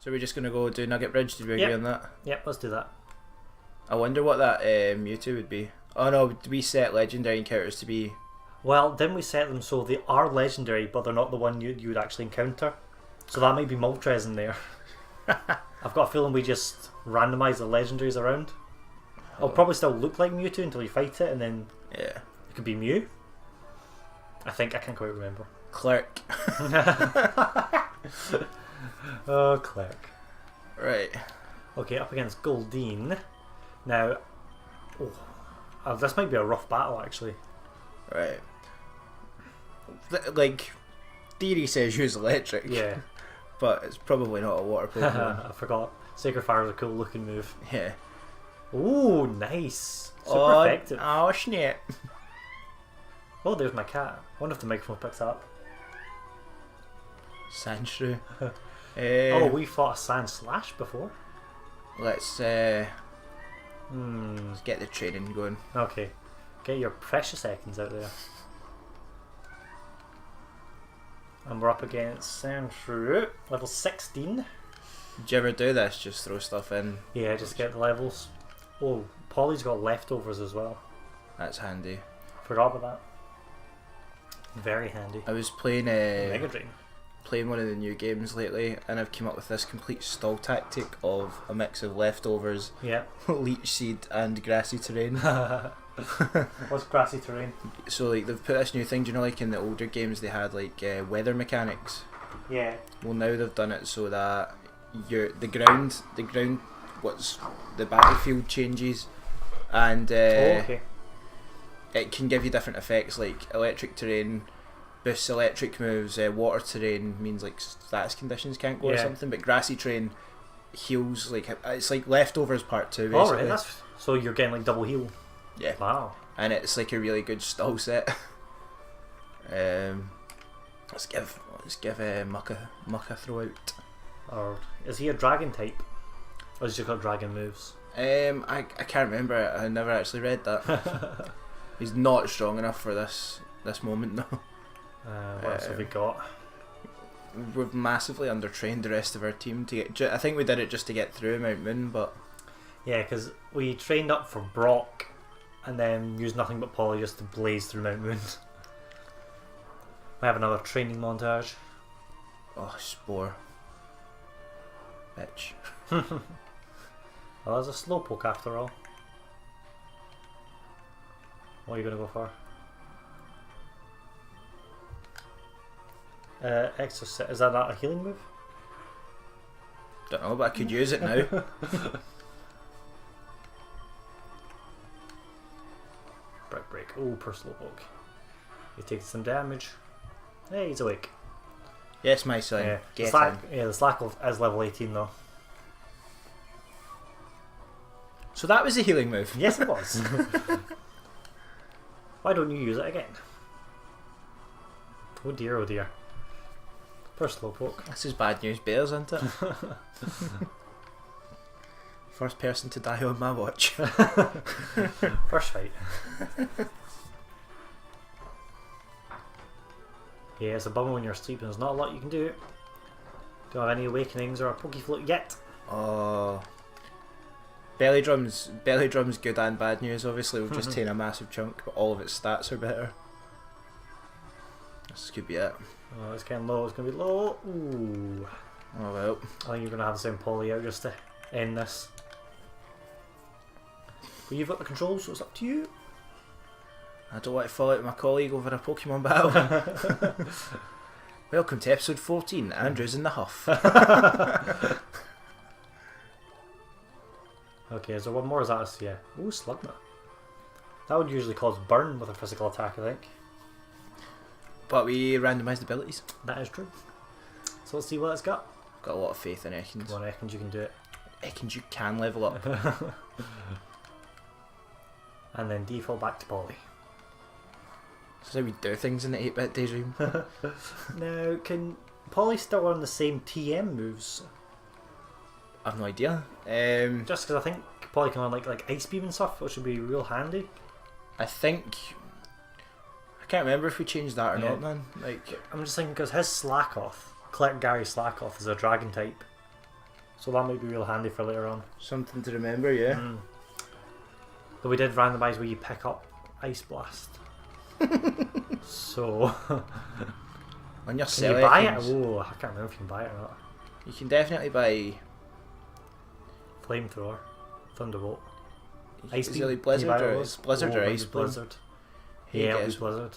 So we're just going to go do Nugget Bridge, did we agree on that? Yep, let's do that. I wonder what that Mewtwo would be. Oh no, do we set legendary encounters to be... Well, didn't we set them so they are legendary, but they're not the one you would actually encounter? So that might be Moltres in there. I've got a feeling we just randomise the legendaries around. It'll probably still look like Mewtwo until you fight it, and then yeah, it could be Mew. I think, I can't quite remember. Clerk. Oh, Clerk. Right. Okay, up against Goldeen. Now, this might be a rough battle actually. Right. Like, theory says use electric. Yeah. But it's probably not a water Pokemon. I forgot. Sacred Fire is a cool looking move. Yeah. Ooh, nice. Super effective. Oh, snap. Oh, there's my cat. I wonder if the microphone picks up. Sandshrew. Oh, we fought a Sand Slash before. Let's get the training going. Okay. Get your precious seconds out there. And we're up against Sandshrew, level 16. Did you ever do this? Just throw stuff in? Yeah, just get the levels. Oh, Polly's got leftovers as well. That's handy. Forgot about that. Very handy. I was playing Mega Drain. Playing one of the new games lately, and I've come up with this complete stall tactic of a mix of leftovers, Yeah. leech seed, and grassy terrain. What's grassy terrain? So like they've put this new thing. Do you know, like in the older games they had like weather mechanics? Yeah. Well, now they've done it so that the ground, what's the battlefield changes, and Okay. it can give you different effects. Like electric terrain boosts electric moves, water terrain means like status conditions can't go or something, but grassy terrain heals, like it's like leftovers part 2 basically. Alright, so you're getting like double heal. Yeah. Wow. And it's like a really good stall set. Let's give Mucka a throw out. Or is he a dragon type? Or has he just got dragon moves? I can't remember. I never actually read that. He's not strong enough for this moment though. What else have we got? We've massively undertrained the rest of our team to get. I think we did it just to get through Mount Moon, but Yeah, because we trained up for Brock and then used nothing but Polly just to blaze through Mount Moon. We have another training montage. oh, Spore, bitch. Well, there's a Slowpoke after all. What are you going to go for? Exorcist. Is that not a healing move? Don't know, but I could use it now. Break. Oh, per Slowpoke. He's taking some damage. Hey, he's awake. Yes, my son. Yeah, Get the in. Slackle is level 18 though. So that was a healing move. Yes, it was. Why don't you use it again? Oh dear, oh dear. Poor Slowpoke. This is bad news bears, isn't it? First person to die on my watch. First fight. Yeah, it's a bummer when you're sleeping. There's not a lot you can do. Don't have any awakenings or a Pokefloat yet. Oh. Belly drum's good and bad news. Obviously, we've just taken a massive chunk, but all of its stats are better. This could be it. Oh, it's getting low. It's going to be low. Ooh. Oh well. I think you're going to have the same Poly out just to end this. But you've got the controls, so it's up to you. I don't want to fall out with my colleague over a Pokemon battle. Welcome to episode 14. Andrew's in the huff. Okay, is there one more? Is that a... Yeah. Ooh, Slugma. That would usually cause burn with a physical attack, I think. But we randomised abilities. That is true. So let's see what it's got. Got a lot of faith in Ekans. Come on, Ekans, you can do it. Ekans, you can level up. And then default back to Poly. This is how we do things in the 8-bit Daydream. Now, can Poly still learn the same TM moves? I've no idea. Just because I think Poly can learn like Ice Beam and stuff, which would be real handy. I think... I can't remember if we changed that or not, man. Like, I'm just thinking because his Slackoth, Clerk Gary Slackoth, is a dragon type. So that might be real handy for later on. Something to remember, yeah. Though we did randomise where you pick up Ice Blast. So On your can you buy it? Selections, Oh, I can't remember if you can buy it or not. you can definitely buy. Flamethrower, Thunderbolt, Is Ice it like Beam. Blizzard Can you buy or those? Blizzard or maybe Ice Beam? Blizzard. Hey, Yeah, it'll be guys. Blizzard.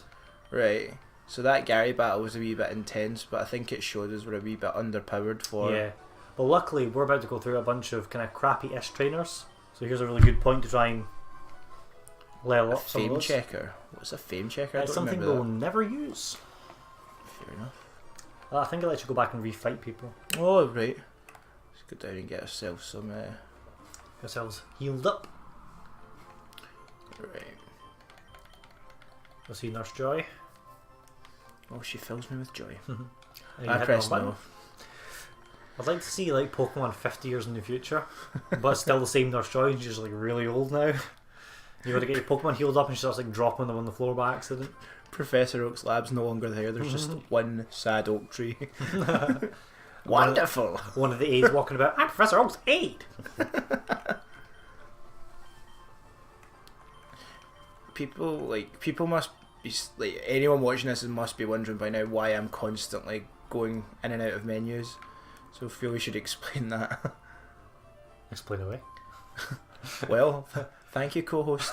Right. So that Gary battle was a wee bit intense, but I think it showed us we're a wee bit underpowered for. Yeah. Well, luckily we're about to go through a bunch of kind of crappy-ish trainers. So here's a really good point to try and level A up some of fame those. checker. What's a fame checker? I It's don't something remember we'll never use. that. Fair enough. I think it lets you go back and refight people. Oh right. Let's go down and get ourselves some. Get ourselves healed up. Right. We'll see Nurse Joy. Oh, she fills me with joy. And you I hit the press wrong button. no. I'd like to see like Pokemon 50 years in the future, but it's still the same Nurse Joy. She's just like really old now. You got to get your Pokemon healed up, and she starts like dropping them on the floor by accident. Professor Oak's lab's no longer there. There's just one sad oak tree. Wonderful. One of the aides walking about. I'm Professor Oak's aide. People must be like, anyone watching this must be wondering by now why I'm constantly going in and out of menus. So I feel we should explain that. Explain away. Well, thank you, co-host.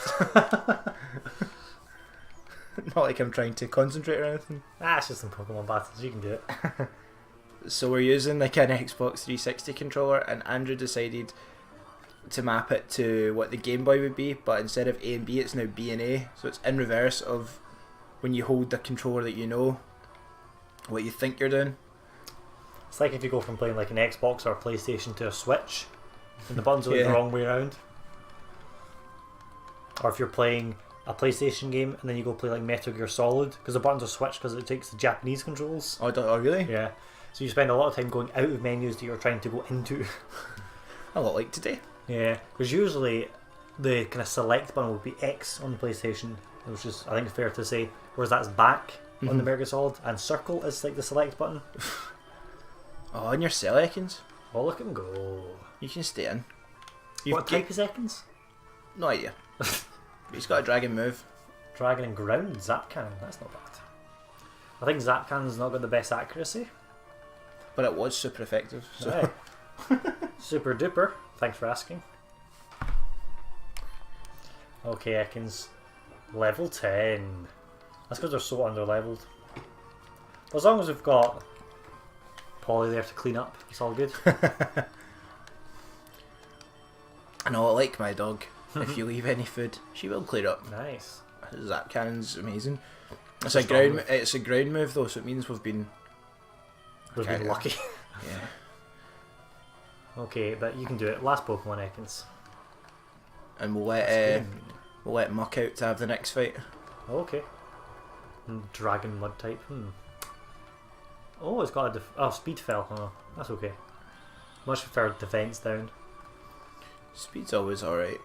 Not like I'm trying to concentrate or anything. It's just some Pokemon battles. You can do it. So we're using like an Xbox 360 controller, and Andrew decided to map it to what the Game Boy would be, but instead of A and B, it's now B and A. So it's in reverse of when you hold the controller that you know what you think you're doing. It's like if you go from playing like an Xbox or a PlayStation to a Switch, and the buttons are like Yeah. the wrong way around. Or if you're playing a PlayStation game and then you go play like Metal Gear Solid, because the buttons are switched because it takes the Japanese controls. Oh, really? Yeah. So you spend a lot of time going out of menus that you're trying to go into. A lot like today. Yeah, because usually the kind of select button would be X on the PlayStation, which is I think fair to say, whereas that's back on the Mhm. Metal Gear Solid, and circle is like the select button. Oh, and your cell Ekans. Oh, look at him go. You can stay in. What type is Ekans? No idea. He's got a dragon move. Dragon and ground, Zap Cannon, that's not bad. I think Zap Cannon's not got the best accuracy. But it was super effective. So. Aye. Super duper, thanks for asking. Okay, Ekans. Level 10. That's because they're so under leveled. But as long as we've got Polly there to clean up, it's all good. I know, I like my dog. If you leave any food, she will clear up. Nice. Zap Cannon's amazing. It's a a strong ground. move. It's a ground move though, so it means we've been. We've been Kinda. lucky. Yeah. Okay, but you can do it. Last Pokemon Ekans. And we'll let Muck out to have the next fight. Okay. Dragon Mud type. Oh, it's got a Speed Fell. Oh, that's okay. Much prefer defense down. Speed's always alright.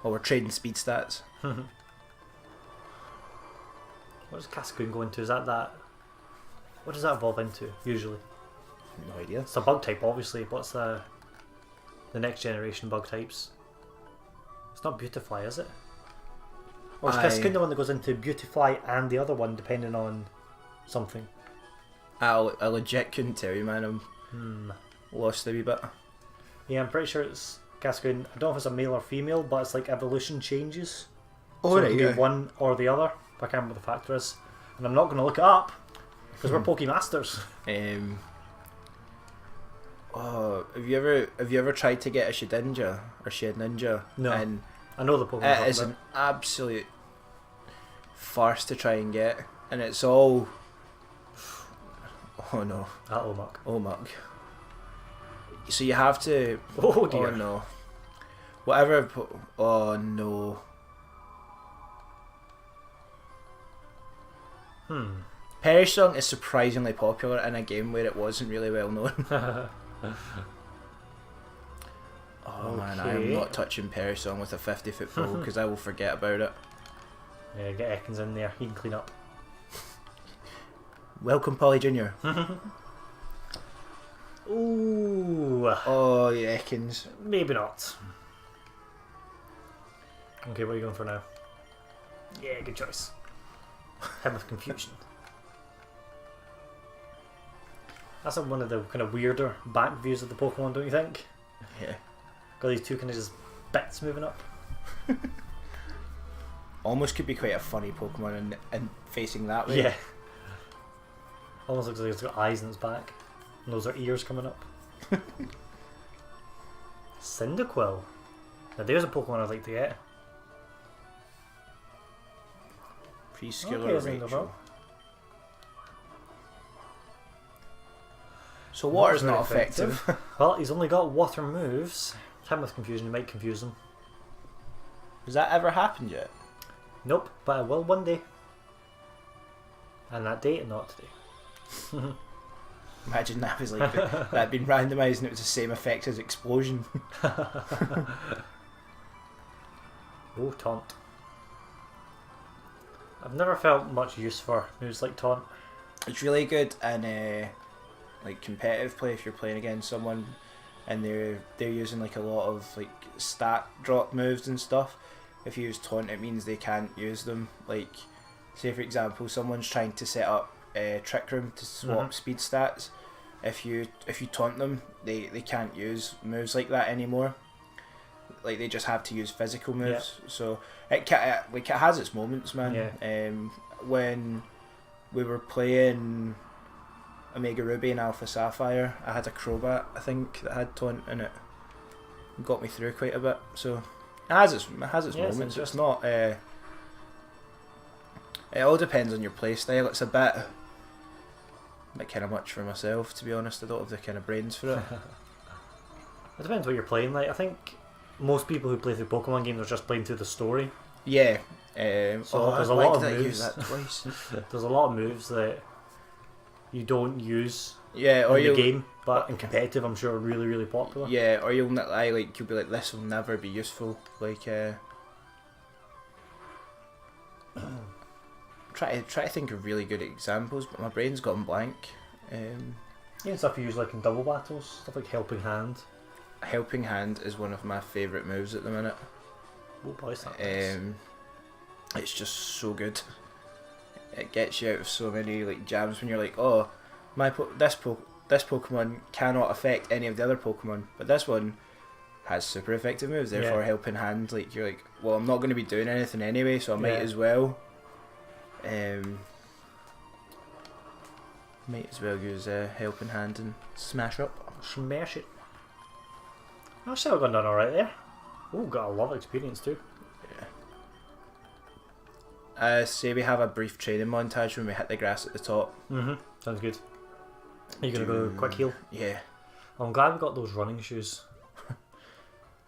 Oh, we're trading speed stats. What does Cascoon go into? Is that? What does that evolve into usually? No idea. It's a bug type, obviously. What's the next generation bug types? It's not Beautifly, is it? Or is Cascoon the one that goes into Beautifly and the other one, depending on something? I legit couldn't tell you, man. I'm lost a wee bit. Yeah, I'm pretty sure it's Cascoon. I don't know if it's a male or female, but it's like evolution changes. Oh, So it right, can be yeah. one or the other. But I can't remember what the factor is. And I'm not going to look it up because we're Pokemasters. Have you ever tried to get a Shedinja or Shedinja? No. And I know the Pokemon. it is an absolute farce to try and get, and it's all. Oh no! Atlomuck. Oh muck! So you have to. Oh dear. Oh no! Whatever. Oh no! Perish Song is surprisingly popular in a game where it wasn't really well known. Oh man, I am Okay. not touching Perish Song with a 50-foot pole because I will forget about it. Yeah, get Ekans in there. He can clean up. Welcome, Polly Jr. Ooh, Oh, you reckons? maybe not. Okay, what are you going for now? Yeah, good choice. Head of Confusion. That's one of the kind of weirder back views of the Pokemon, don't you think? Yeah. Got these two kind of just bits moving up. Almost could be quite a funny Pokemon and facing that way. Yeah. Almost looks like it's got eyes in its back. And those are ears coming up. Cyndaquil. Now there's a Pokemon I'd like to get. Prescular Okay, Rachel. So water's Not not very effective. Well, he's only got water moves. Time with Confusion, you might confuse him. Has that ever happened yet? Nope, but I will one day. And that day, not today. Imagine that was like that had been randomised and it was the same effect as Explosion. Oh, Taunt. I've never felt much use for moves like Taunt. It's really good in like competitive play if you're playing against someone and they're using like a lot of like stat drop moves and stuff. If you use Taunt, it means they can't use them. Like, say for example, someone's trying to set up Trick Room to swap speed stats. If you taunt them, they can't use moves like that anymore. Like they just have to use physical moves. Yeah. So it has its moments, man. Yeah. When we were playing Omega Ruby and Alpha Sapphire, I had a Crobat, I think, that had Taunt in it. It got me through quite a bit. So it has its moments. It's not. It all depends on your playstyle. It's a bit kind of much for myself, to be honest. I don't have the kind of brains for it. It depends what you're playing. Like I think most people who play through Pokemon games are just playing through the story. Yeah. So there's a lot of moves. Use that twice. There's a lot of moves that you don't use. Yeah, or in the game, but in competitive, I'm sure are really, really popular. Yeah, or you'll be like, this will never be useful. Like, try to think of really good examples, but my brain's gone blank. Yeah, stuff you use like in double battles, stuff like Helping Hand. Helping Hand is one of my favourite moves at the minute. Oh boy, it's just so good. It gets you out of so many like jams when you're like, oh, this Pokemon cannot affect any of the other Pokemon, but this one has super effective moves. Therefore, Helping Hand, like you're like, well, I'm not going to be doing anything anyway, so I might as well. Might as well use Helping Hand and smash up. Smash it. I've still gone down alright there. Oh, got a lot of experience too. Yeah. Say we have a brief training montage when we hit the grass at the top. Sounds good. Are you going to go quick heal? Yeah. I'm glad we got those running shoes.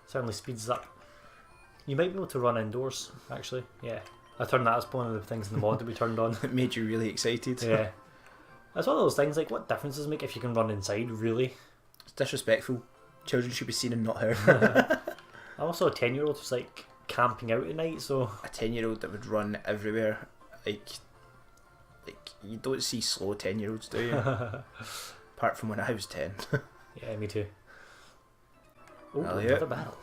Certainly speeds up. You might be able to run indoors, actually. Yeah. I turned that as one of the things in the mod that we turned on. It made you really excited. Yeah. That's one of those things, like, what difference does it make if you can run inside, really? It's disrespectful. Children should be seen and not heard. I'm also a 10-year-old who's, like, camping out at night, so... A 10-year-old that would run everywhere. Like you don't see slow 10-year-olds, do you? Apart from when I was 10. Yeah, me too. Oh, Elliot. another battle.